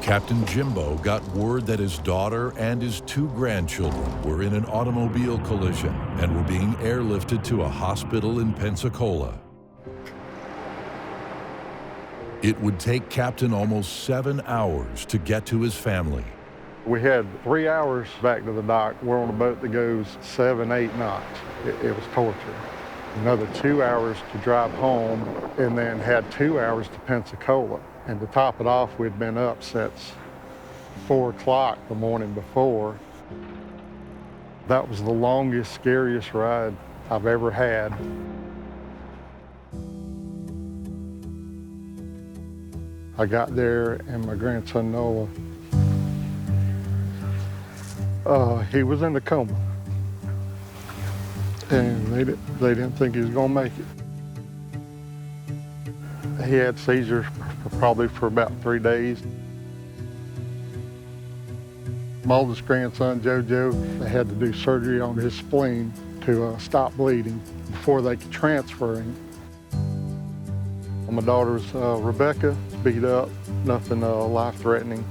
Captain Jimbo got word that his daughter and his 2 grandchildren were in an automobile collision and were being airlifted to a hospital in Pensacola. It would take Captain almost 7 hours to get to his family. We had 3 hours back to the dock. We're on a boat that goes 7, 8 knots. It was torture. Another 2 hours to drive home, and then had 2 hours to Pensacola. And to top it off, we'd been up since 4 o'clock the morning before. That was the longest, scariest ride I've ever had. I got there, and my grandson Noah, he was in a coma. And they didn't think he was gonna make it. He had seizures probably for about 3 days. My oldest grandson, JoJo, they had to do surgery on his spleen to stop bleeding before they could transfer him. My daughter's Rebecca, beat up, nothing life-threatening.